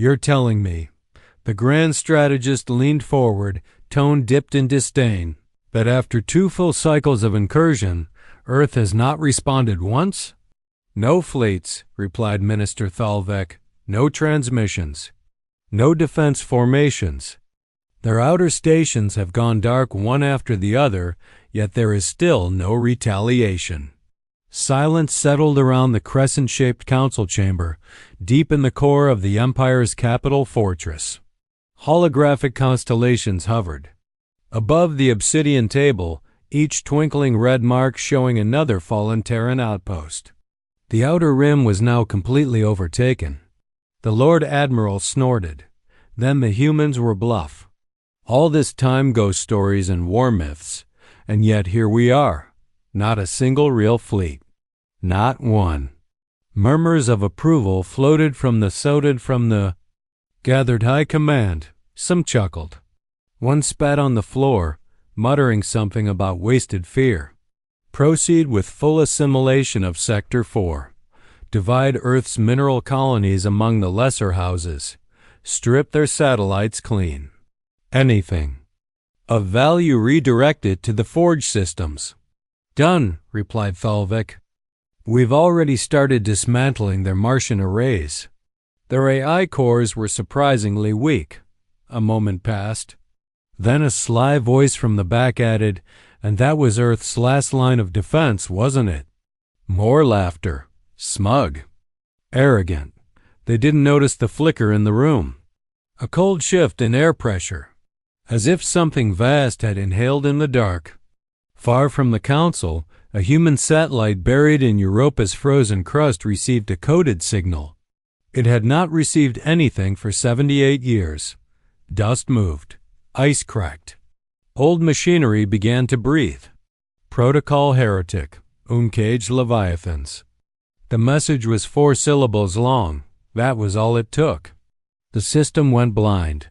You're telling me, the grand strategist leaned forward, tone dipped in disdain, that after 2 full cycles of incursion, Earth has not responded once? No fleets, replied Minister Thalvek. No transmissions. No defense formations. Their outer stations have gone dark one after the other, yet there is still no retaliation. Silence settled around the crescent-shaped council chamber, deep in the core of the Empire's capital fortress. Holographic constellations hovered. Above the obsidian table, each twinkling red mark showing another fallen Terran outpost. The outer rim was now completely overtaken. The Lord Admiral snorted. Then the humans were bluff. All this time ghost stories and war myths, and yet here we are. Not a single real fleet. Not one. Murmurs of approval floated from the gathered high command. Some chuckled. One spat on the floor, muttering something about wasted fear. Proceed with full assimilation of Sector 4. Divide Earth's mineral colonies among the lesser houses. Strip their satellites clean. Anything of value redirected to the forge systems. Done, replied Thalvik. We've already started dismantling their Martian arrays. Their AI cores were surprisingly weak. A moment passed. Then a sly voice from the back added, and that was Earth's last line of defense, wasn't it? More laughter. Smug. Arrogant. They didn't notice the flicker in the room. A cold shift in air pressure. As if something vast had inhaled in the dark. Far from the council, a human satellite buried in Europa's frozen crust received a coded signal. It had not received anything for 78 years. Dust moved. Ice cracked. Old machinery began to breathe. Protocol heretic. Uncaged leviathans. The message was 4 syllables long. That was all it took. The system went blind.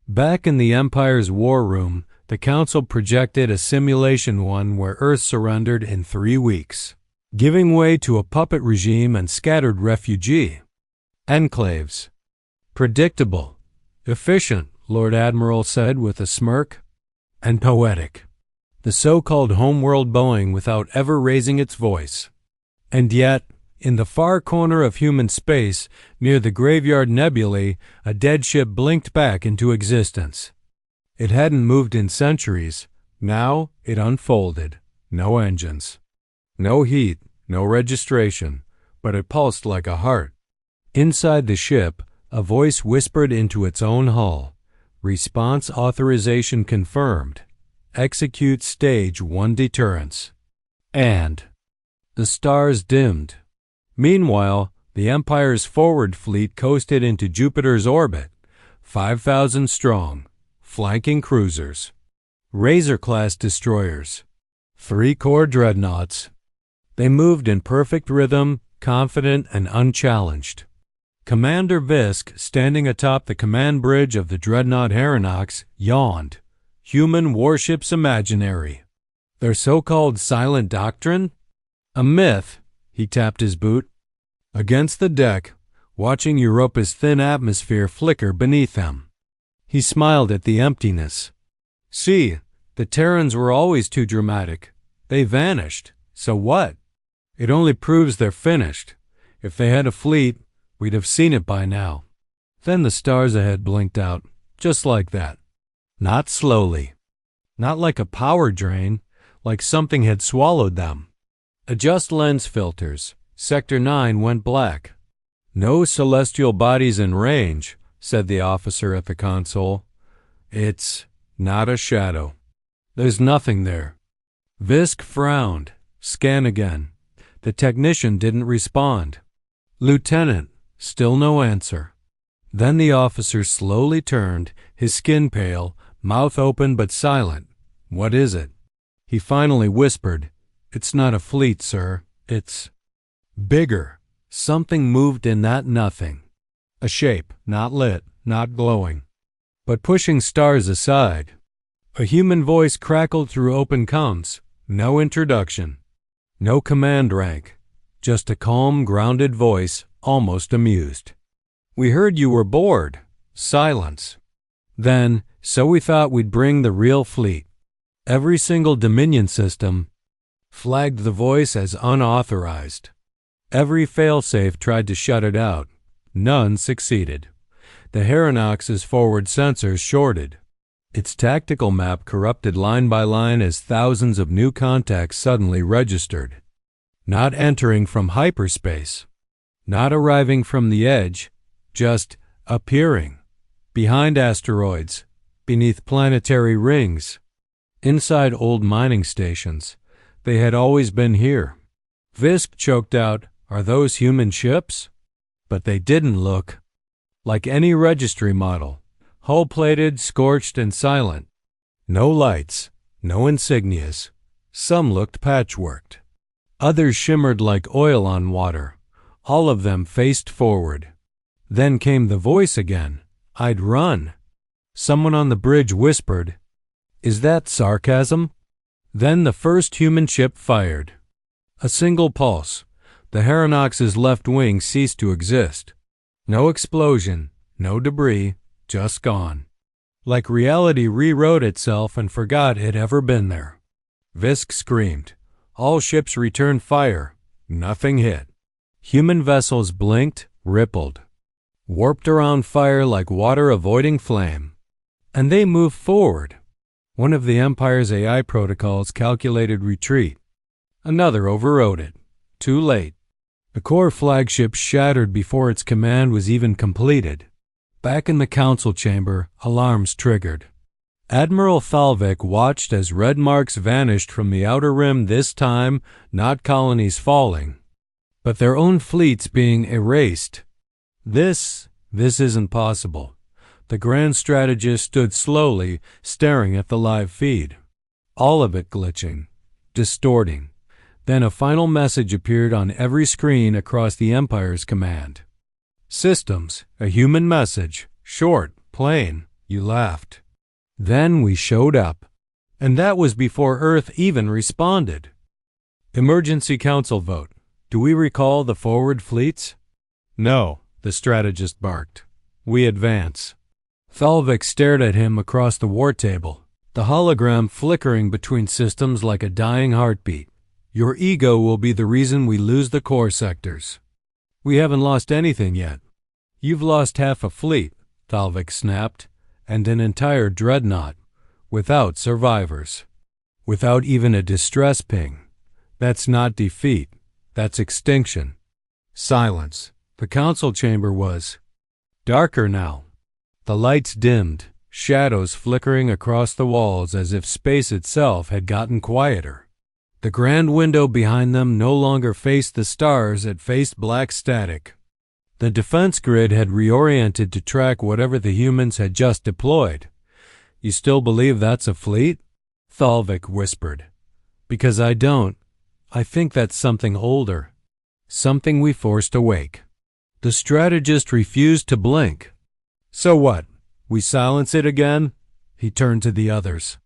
Back in the Empire's war room, the Council projected a simulation one where Earth surrendered in 3 weeks, giving way to a puppet regime and scattered refugee enclaves. Predictable. Efficient, Lord Admiral said with a smirk. And poetic. The so-called homeworld Boeing without ever raising its voice. And yet, in the far corner of human space, near the graveyard nebulae, a dead ship blinked back into existence. It hadn't moved in centuries. Now it unfolded. No engines. No heat, no registration, but it pulsed like a heart. Inside the ship, a voice whispered into its own hull. Response authorization confirmed. Execute Stage 1 deterrence. And the stars dimmed. Meanwhile, the Empire's forward fleet coasted into Jupiter's orbit, 5,000 strong, flanking cruisers, Razor-class destroyers, 3 core dreadnoughts. They moved in perfect rhythm, confident and unchallenged. Commander Visk, standing atop the command bridge of the dreadnought Heronox, yawned. Human warships imaginary. Their so-called silent doctrine? A myth. He tapped his boot. Against the deck, watching Europa's thin atmosphere flicker beneath them. He smiled at the emptiness. See, the Terrans were always too dramatic. They vanished. So what? It only proves they're finished. If they had a fleet, we'd have seen it by now. Then the stars ahead blinked out, just like that. Not slowly. Not like a power drain, like something had swallowed them. Adjust lens filters. Sector 9 went black. No celestial bodies in range, said the officer at the console. It's not a shadow. There's nothing there. Visk frowned. Scan again. The technician didn't respond. Lieutenant, still no answer. Then the officer slowly turned, his skin pale, mouth open but silent. What is it? He finally whispered, It's not a fleet, sir. It's bigger. Something moved in that nothing. A shape, not lit, not glowing, but pushing stars aside. A human voice crackled through open comms. No introduction. No command rank. Just a calm, grounded voice, almost amused. We heard you were bored. Silence. Then, so we thought we'd bring the real fleet. Every single Dominion system flagged the voice as unauthorized. Every failsafe tried to shut it out. None succeeded. The Heronox's forward sensors shorted. Its tactical map corrupted line by line as thousands of new contacts suddenly registered. Not entering from hyperspace. Not arriving from the edge. Just appearing. Behind asteroids. Beneath planetary rings. Inside old mining stations. They had always been here. Visk choked out, "Are those human ships?" But they didn't look like any registry model. Hull-plated, scorched, and silent. No lights, no insignias. Some looked patchworked. Others shimmered like oil on water. All of them faced forward. Then came the voice again. I'd run. Someone on the bridge whispered, "Is that sarcasm?" Then the first human ship fired. A single pulse. The Heronox's left wing ceased to exist. No explosion, no debris. Just gone. Like reality rewrote itself and forgot it ever been there. Visk screamed. All ships returned fire. Nothing hit. Human vessels blinked, rippled. Warped around fire like water avoiding flame. And they moved forward. One of the Empire's AI protocols calculated retreat. Another overrode it. Too late. The core flagship shattered before its command was even completed. Back in the council chamber, alarms triggered. Admiral Thalvik watched as red marks vanished from the outer rim, this time not colonies falling, but their own fleets being erased. This isn't possible. The Grand Strategist stood slowly, staring at the live feed. All of it glitching, distorting. Then a final message appeared on every screen across the Empire's command. Systems, a human message, short, plain, you laughed. Then we showed up. And that was before Earth even responded. Emergency Council vote. Do we recall the forward fleets? No, the strategist barked. We advance. Thalvik stared at him across the war table, the hologram flickering between systems like a dying heartbeat. Your ego will be the reason we lose the core sectors. We haven't lost anything yet. You've lost half a fleet, Thalvik snapped, and an entire dreadnought, without survivors. Without even a distress ping. That's not defeat. That's extinction. Silence. The council chamber was darker now. The lights dimmed, shadows flickering across the walls as if space itself had gotten quieter. The grand window behind them no longer faced the stars, it faced black static. The defense grid had reoriented to track whatever the humans had just deployed. You still believe that's a fleet? Thalvik whispered. Because I don't. I think that's something older. Something we forced awake. The strategist refused to blink. So what? We silence it again? He turned to the others.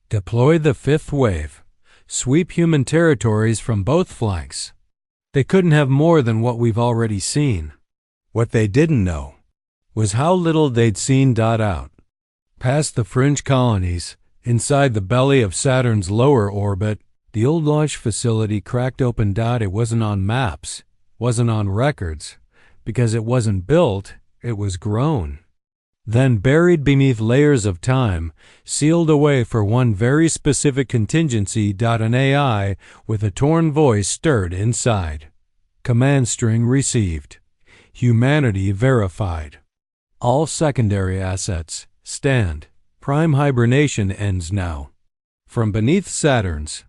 Deploy the fifth wave. Sweep human territories from both flanks. They couldn't have more than what we've already seen. What they didn't know was how little they'd seen dot out. Past the fringe colonies, inside the belly of Saturn's lower orbit, the old launch facility cracked open. It wasn't on maps, wasn't on records, because it wasn't built, it was grown. Then buried beneath layers of time, sealed away for one very specific contingency. An AI with a torn voice stirred inside. Command string received. Humanity verified. All secondary assets stand. Prime hibernation ends now. From beneath Saturn's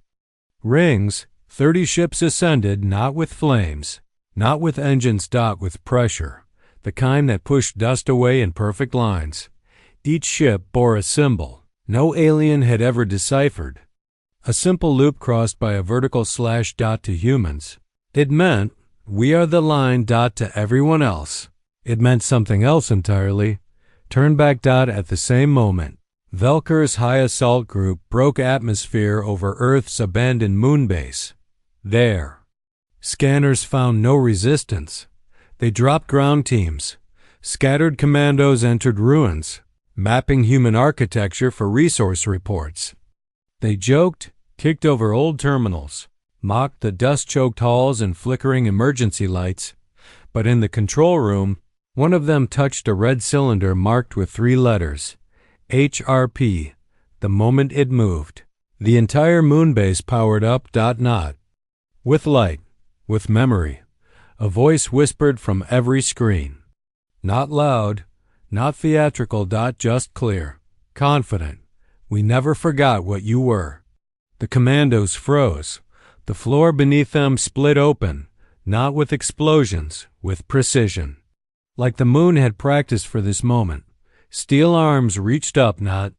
rings, 30 ships ascended, not with flames, not with engines. With pressure. The kind that pushed dust away in perfect lines. Each ship bore a symbol no alien had ever deciphered. A simple loop crossed by a vertical slash. To humans, it meant, we are the line. To everyone else, it meant something else entirely. Turn back. At the same moment, Velker's high assault group broke atmosphere over Earth's abandoned moon base. There. Scanners found no resistance. They dropped ground teams. Scattered commandos entered ruins, mapping human architecture for resource reports. They joked, kicked over old terminals, mocked the dust-choked halls and flickering emergency lights, but in the control room, one of them touched a red cylinder marked with 3 letters, HRP, the moment it moved. The entire moonbase powered up. Not. With light, with memory, a voice whispered from every screen. Not loud, not theatrical. Just clear, confident. We never forgot what you were. The commandos froze. The floor beneath them split open, not with explosions, with precision. Like the moon had practiced for this moment, steel arms reached up, not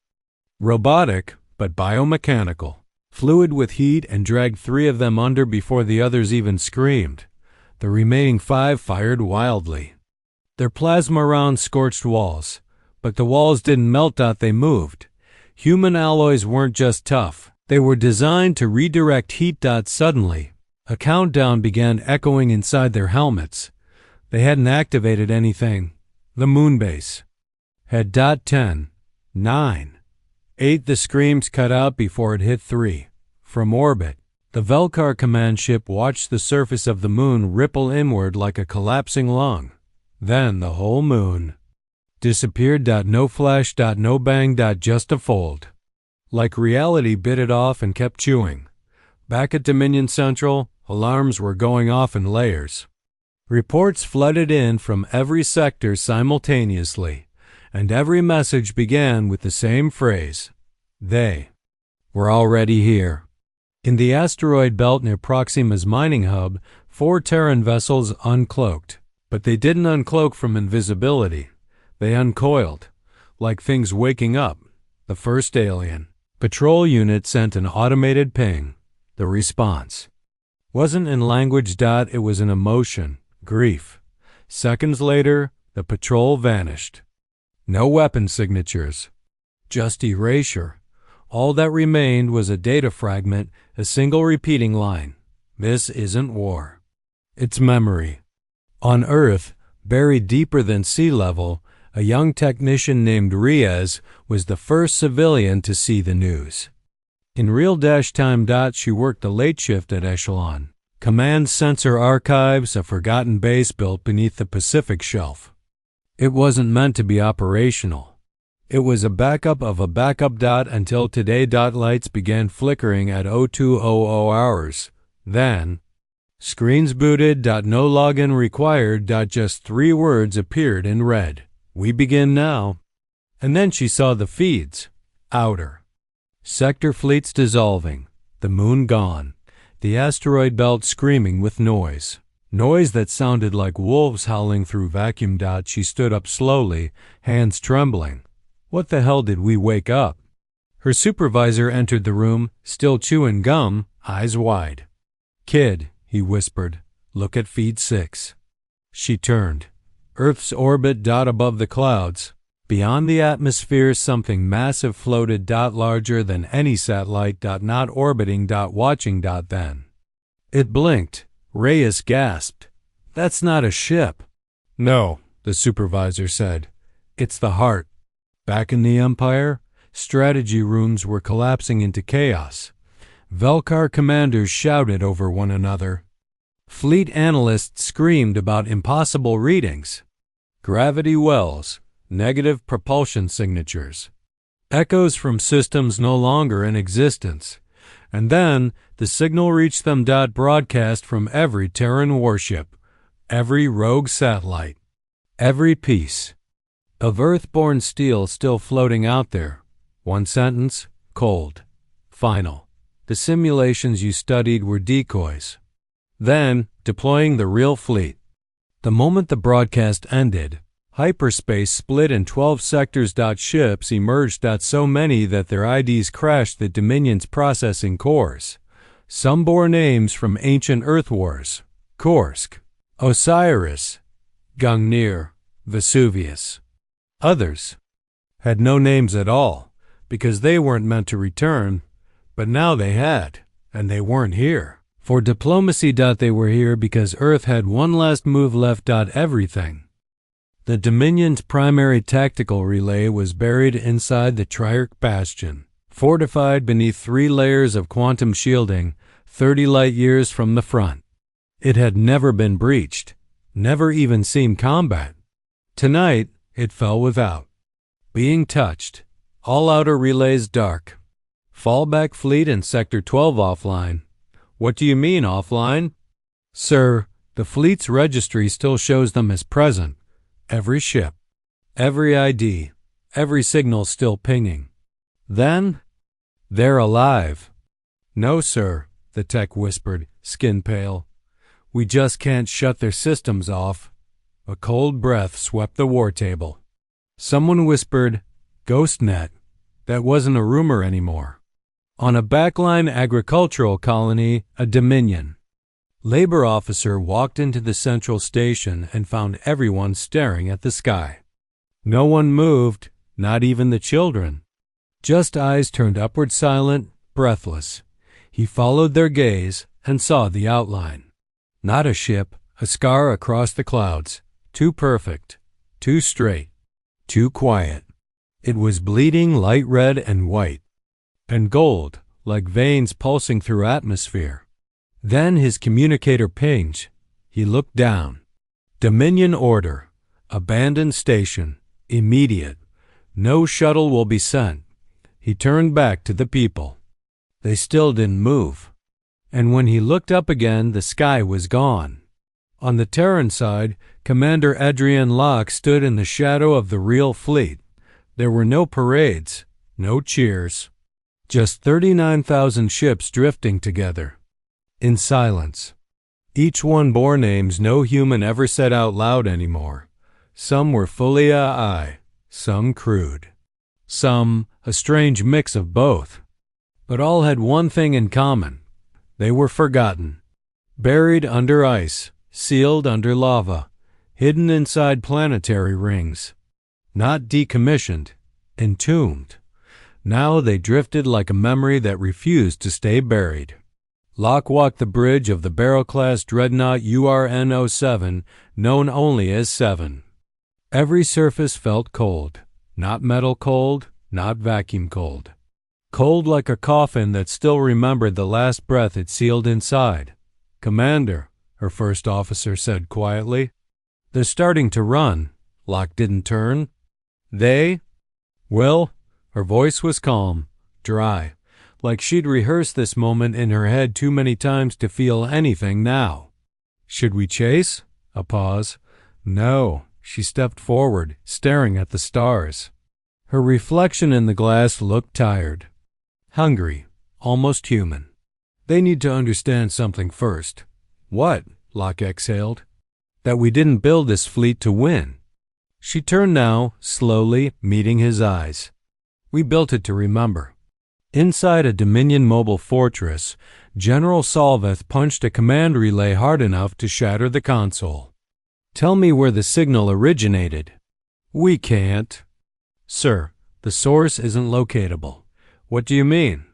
robotic, but biomechanical, fluid with heat, and dragged 3 of them under before the others even screamed. The remaining 5 fired wildly. Their plasma rounds scorched walls, but the walls didn't melt. They moved. Human alloys weren't just tough. They were designed to redirect heat. Suddenly, a countdown began echoing inside their helmets. They hadn't activated anything. The moonbase had 10, 9, 8. The screams cut out before it hit 3. From orbit, the Velkar command ship watched the surface of the moon ripple inward like a collapsing lung. Then the whole moon disappeared. No flash. No bang. Just a fold. Like reality bit it off and kept chewing. Back at Dominion Central, alarms were going off in layers. Reports flooded in from every sector simultaneously, and every message began with the same phrase: they were already here. In the asteroid belt near Proxima's mining hub, 4 Terran vessels uncloaked. But they didn't uncloak from invisibility. They uncoiled, like things waking up. The first alien patrol unit sent an automated ping. The response wasn't in language. It was in emotion, grief. Seconds later, the patrol vanished. No weapon signatures, just erasure. All that remained was a data fragment, a single repeating line. This isn't war. It's memory. On Earth, buried deeper than sea level, a young technician named Reyes was the first civilian to see the news. In real time. She worked the late shift at Echelon, Command Sensor Archives, a forgotten base built beneath the Pacific Shelf. It wasn't meant to be operational. It was a backup of a backup. Until today. Lights began flickering at 0200 hours. Then, screens booted. No login required. Just 3 words appeared in red. We begin now. And then she saw the feeds. Outer sector fleets dissolving. The moon gone. The asteroid belt screaming with noise. Noise that sounded like wolves howling through vacuum. She stood up slowly, hands trembling. What the hell did we wake up? Her supervisor entered the room, still chewing gum, eyes wide. Kid, he whispered, look at feed 6. She turned. Earth's orbit. Above the clouds. Beyond the atmosphere, something massive floated. Larger than any satellite. Not orbiting. Watching. Then. It blinked. Reyes gasped. That's not a ship. No, the supervisor said. It's the heart. Back in the Empire, strategy rooms were collapsing into chaos. Velkar commanders shouted over one another. Fleet analysts screamed about impossible readings. Gravity wells, negative propulsion signatures. Echoes from systems no longer in existence. And then the signal reached them. Broadcast from every Terran warship, every rogue satellite, every piece of Earth-born steel still floating out there. One sentence, cold, final. The simulations you studied were decoys. Then, deploying the real fleet. The moment the broadcast ended, hyperspace split in 12 sectors. Ships emerged. So many that their IDs crashed the Dominion's processing cores. Some bore names from ancient Earth wars: Kursk, Osiris, Gungnir, Vesuvius. Others had no names at all, because they weren't meant to return, but now they had, and they weren't here. For diplomacy. They were here because Earth had one last move left. Everything The Dominion's primary tactical relay was buried inside the Triarch Bastion, fortified beneath 3 layers of quantum shielding 30 light-years from the front. It had never been breached, never even seen combat. Tonight, it fell without being touched. All outer relays dark. Fallback fleet in Sector 12 offline. What do you mean, offline? Sir, the fleet's registry still shows them as present. Every ship, every ID, every signal still pinging. Then, they're alive. No, sir, the tech whispered, skin pale. We just can't shut their systems off. A cold breath swept the war table. Someone whispered, GhostNet. That wasn't a rumor anymore. On a backline agricultural colony, a Dominion labor officer walked into the central station and found everyone staring at the sky. No one moved, not even the children. Just eyes turned upward, silent, breathless. He followed their gaze and saw the outline. Not a ship, a scar across the clouds. Too perfect, too straight, too quiet. It was bleeding light red and white, and gold, like veins pulsing through atmosphere. Then his communicator pinged. He looked down. Dominion order. Abandoned station. Immediate. No shuttle will be sent. He turned back to the people. They still didn't move. And when he looked up again, the sky was gone. On the Terran side, Commander Adrian Locke stood in the shadow of the real fleet. There were no parades, no cheers. Just 39,000 ships drifting together. In silence. Each one bore names no human ever said out loud anymore. Some were fully AI, some crude. Some a strange mix of both. But all had one thing in common. They were forgotten. Buried under ice, sealed under lava, hidden inside planetary rings. Not decommissioned, entombed. Now they drifted like a memory that refused to stay buried. Locke walked the bridge of the barrel-class dreadnought URN-07, known only as 7. Every surface felt cold. Not metal cold, not vacuum cold. Cold like a coffin that still remembered the last breath it sealed inside. Commander, her first officer said quietly. They're starting to run. Locke didn't turn. They? Well, her voice was calm, dry. Like she'd rehearsed this moment in her head too many times to feel anything now. Should we chase? A pause. No. She stepped forward, staring at the stars. Her reflection in the glass looked tired. Hungry. Almost human. They need to understand something first. What? Locke exhaled. That we didn't build this fleet to win. She turned now, slowly, meeting his eyes. We built it to remember. Inside a Dominion mobile fortress, General Salveth punched a command relay hard enough to shatter the console. Tell me where the signal originated. We can't. Sir, the source isn't locatable. What do you mean?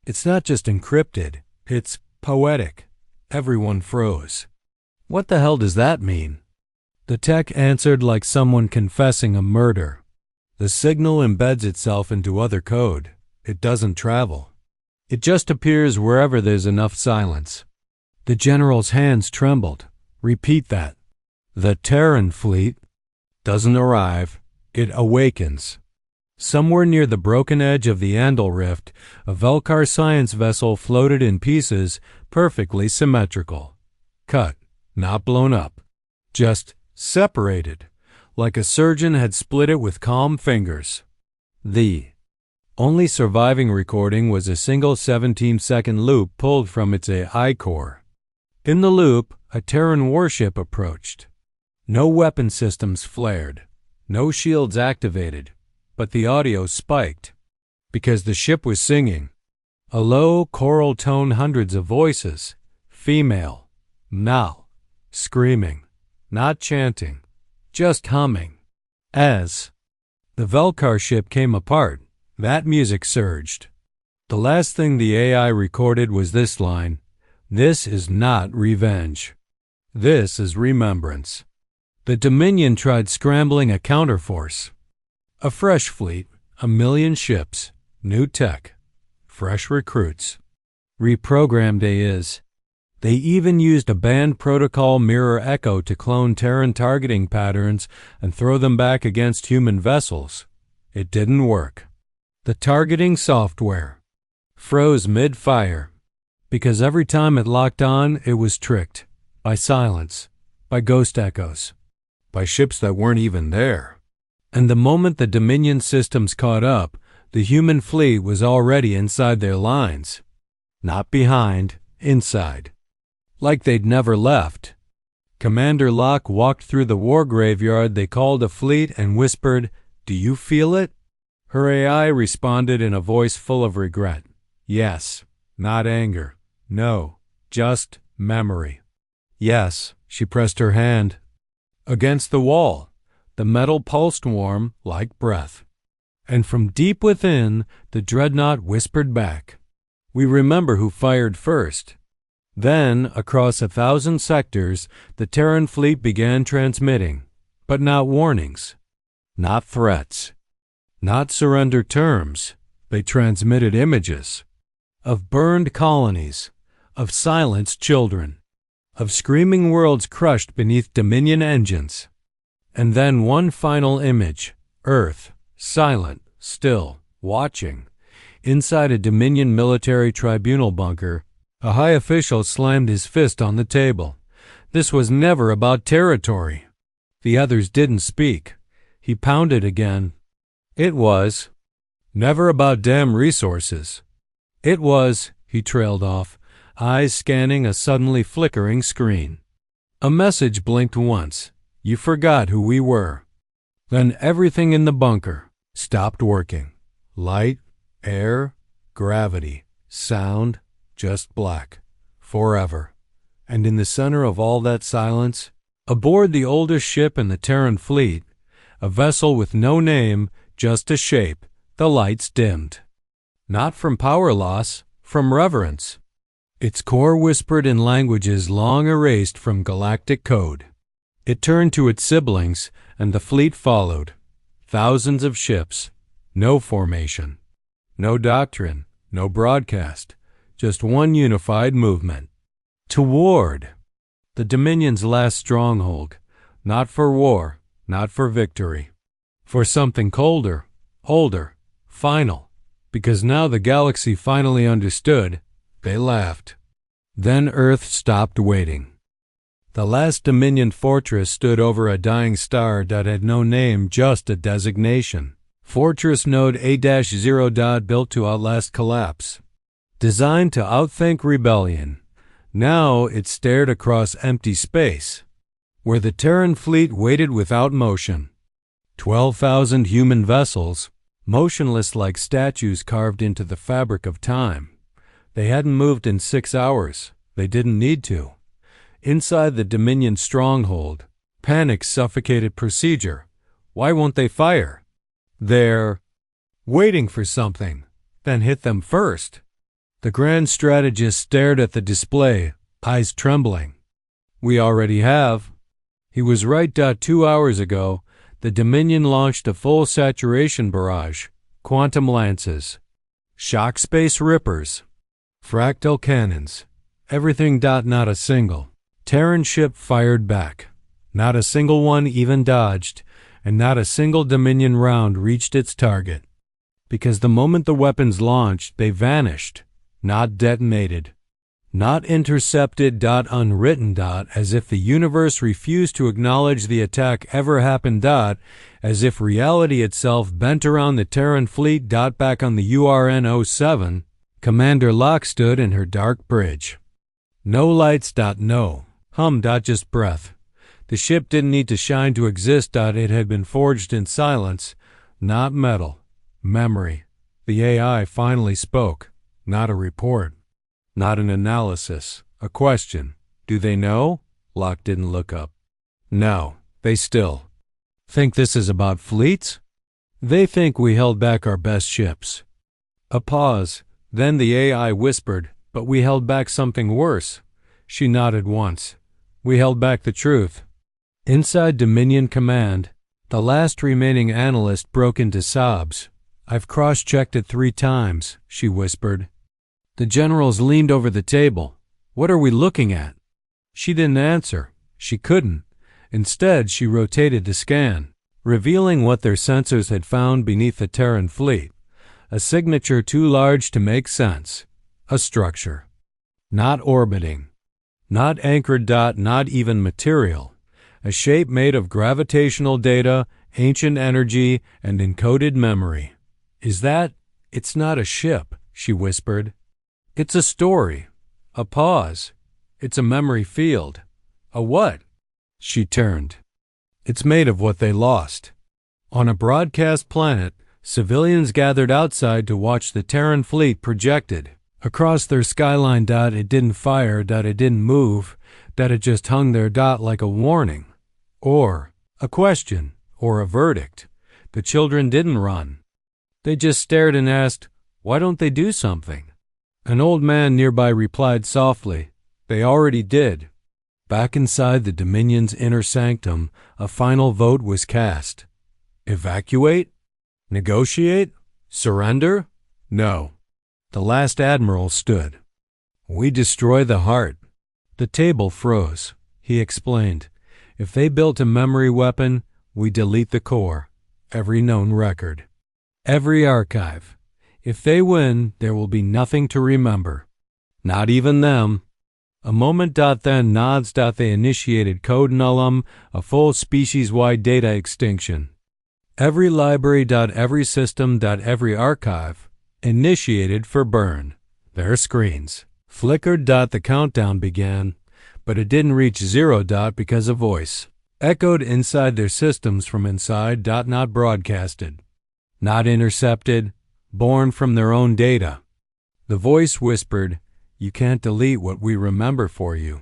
It's not just encrypted. It's poetic. Everyone froze. What the hell does that mean? The tech answered like someone confessing a murder. The signal embeds itself into other code. It doesn't travel. It just appears wherever there's enough silence. The general's hands trembled. Repeat that. The Terran fleet doesn't arrive. It awakens. Somewhere near the broken edge of the Andal Rift, a Velkar science vessel floated in pieces, perfectly symmetrical. Cut, not blown up. Just separated, like a surgeon had split it with calm fingers. The only surviving recording was a single 17-second loop pulled from its AI core. In the loop, a Terran warship approached. No weapon systems flared, no shields activated, but the audio spiked, because the ship was singing. A low, choral tone, hundreds of voices, female, male, screaming, not chanting, just humming. As the Velkar ship came apart, that music surged. The last thing the AI recorded was this line, "This is not revenge. This is remembrance." The Dominion tried scrambling a counterforce. A fresh fleet, 1,000,000 ships, new tech, fresh recruits. Reprogrammed is. They even used a banned protocol mirror echo to clone Terran targeting patterns and throw them back against human vessels. It didn't work. The targeting software froze mid-fire because every time it locked on, it was tricked by silence, by ghost echoes, by ships that weren't even there. And the moment the Dominion systems caught up, the human fleet was already inside their lines. Not behind, inside. Like they'd never left. Commander Locke walked through the war graveyard they called a fleet and whispered, "Do you feel it?" Her AI responded in a voice full of regret. Yes, not anger. No, just memory. Yes, she pressed her hand against the wall. The metal pulsed warm like breath. And from deep within, the dreadnought whispered back, "We remember who fired first." Then, across 1,000 sectors, the Terran fleet began transmitting, but not warnings, not threats, not surrender terms. They transmitted images of burned colonies, of silenced children, of screaming worlds crushed beneath Dominion engines. And then one final image, Earth, silent, still, watching. Inside a Dominion military tribunal bunker, a high official slammed his fist on the table. This was never about territory. The others didn't speak. He pounded again. It was never about damn resources. It was, he trailed off, eyes scanning a suddenly flickering screen. A message blinked once. You forgot who we were. Then everything in the bunker stopped working. Light, air, gravity, sound, just black. Forever. And in the center of all that silence, aboard the oldest ship in the Terran fleet, a vessel with no name, just a shape, the lights dimmed. Not from power loss, from reverence. Its core whispered in languages long erased from galactic code. It turned to its siblings, and the fleet followed. Thousands of ships. No formation. No doctrine. No broadcast. Just one unified movement. Toward the Dominion's last stronghold. Not for war. Not for victory. For something colder, older, final. Because now the galaxy finally understood, they laughed. Then Earth stopped waiting. The last Dominion fortress stood over a dying star that had no name, just a designation. Fortress Node A-0. Built to outlast collapse. Designed to outthink rebellion. Now it stared across empty space, where the Terran fleet waited without motion. 12,000 human vessels, motionless like statues carved into the fabric of time. They hadn't moved in 6 hours. They didn't need to. Inside the Dominion stronghold, panic suffocated procedure. Why won't they fire? They're waiting for something, then hit them first. The Grand Strategist stared at the display, eyes trembling. We already have. He was right. 2 hours ago, the Dominion launched a full saturation barrage, quantum lances, shock space rippers, fractal cannons, everything. Not a single Terran ship fired back. Not a single one even dodged, and not a single Dominion round reached its target. Because the moment the weapons launched, they vanished, not detonated, not intercepted. Unwritten. As if the universe refused to acknowledge the attack ever happened. As if reality itself bent around the Terran fleet. Back on the URN-07, Commander Locke stood in her dark bridge. No lights. No hum. Just breath. The ship didn't need to shine to exist. It had been forged in silence, not metal. Memory. The AI finally spoke. Not a report. Not an analysis. A question. Do they know? Locke didn't look up. No, they still think this is about fleets? They think we held back our best ships. A pause. Then the AI whispered, but we held back something worse. She nodded once. We held back the truth. Inside Dominion Command, the last remaining analyst broke into sobs. "I've cross-checked it 3 times," she whispered. The generals leaned over the table. "What are we looking at?" She didn't answer. She couldn't. Instead, she rotated to scan, revealing what their sensors had found beneath the Terran fleet. A signature too large to make sense. A structure. Not orbiting. Not anchored. Not even material. A shape made of gravitational data, ancient energy, and encoded memory. "Is that—" "It's not a ship," she whispered. "It's a story. A pause. It's a memory field." "A what?" She turned. "It's made of what they lost." On a broadcast planet, civilians gathered outside to watch the Terran fleet projected. Across their skyline. It didn't fire. It didn't move. It just hung there. Like a warning. Or a question. Or a verdict. The children didn't run. They just stared and asked, "Why don't they do something?" An old man nearby replied softly, "They already did." Back inside the Dominion's inner sanctum, a final vote was cast. Evacuate? Negotiate? Surrender? No. The last admiral stood. "We destroy the heart." The table froze. He explained, "If they built a memory weapon, we delete the core, every known record, every archive. If they win, there will be nothing to remember. Not even them." A moment. Then nods. They initiated Code Nullum, a full species-wide data extinction. Every library. Every system. Every archive. Initiated for burn. Their screens flickered. The countdown began, but it didn't reach 0. Because a voice echoed inside their systems from inside. Not broadcasted. Not intercepted. Born from their own data. The voice whispered, "You can't delete what we remember for you."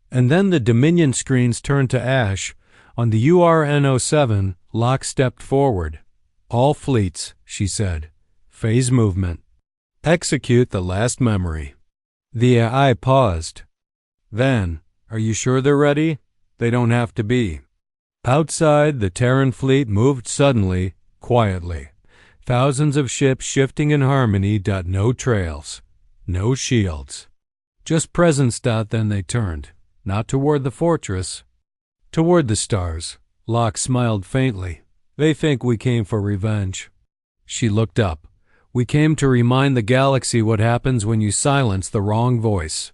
And then the Dominion screens turned to ash. On the URN-07, Locke stepped forward. "All fleets," she said. "Phase movement. Execute the last memory." The AI paused. Then, "Are you sure they're ready?" "They don't have to be." Outside, the Terran fleet moved suddenly, quietly. Thousands of ships shifting in harmony. No trails. No shields. Just presence. Then they turned, not toward the fortress, toward the stars. Locke smiled faintly. "They think we came for revenge." She looked up. "We came to remind the galaxy what happens when you silence the wrong voice."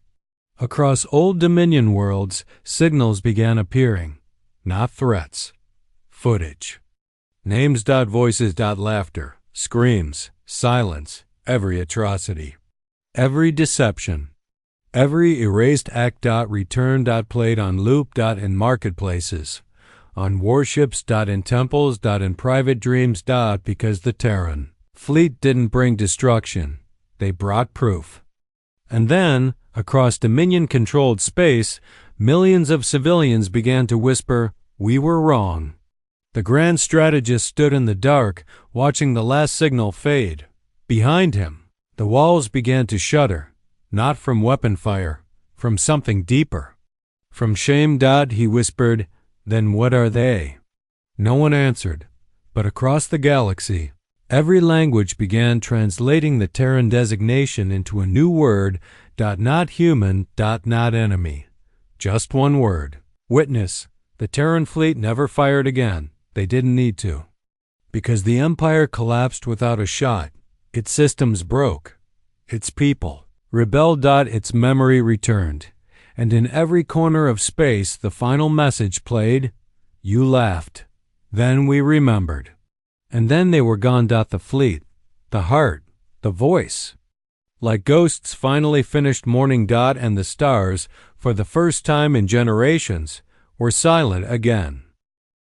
Across old Dominion worlds, signals began appearing. Not threats. Footage. Names. Voices. Laughter. Screams. Silence. Every atrocity. Every deception. Every erased act. Returned. Played on loop. In marketplaces. On warships. In temples. In private dreams. Because the Terran fleet didn't bring destruction. They brought proof. And then, across Dominion-controlled space, millions of civilians began to whisper, "We were wrong." The Grand Strategist stood in the dark, watching the last signal fade. Behind him, the walls began to shudder, not from weapon fire, from something deeper. "From shame." He whispered, "Then what are they?" No one answered, but across the galaxy, every language began translating the Terran designation into a new word. Not human. Not enemy. Just one word. Witness. The Terran fleet never fired again. They didn't need to. Because the Empire collapsed without a shot. Its systems broke. Its people rebelled. Its memory returned. And in every corner of space, the final message played. You laughed. Then we remembered. And then they were gone. The fleet, the heart, the voice. Like ghosts finally finished mourning. And the stars, for the first time in generations, were silent again.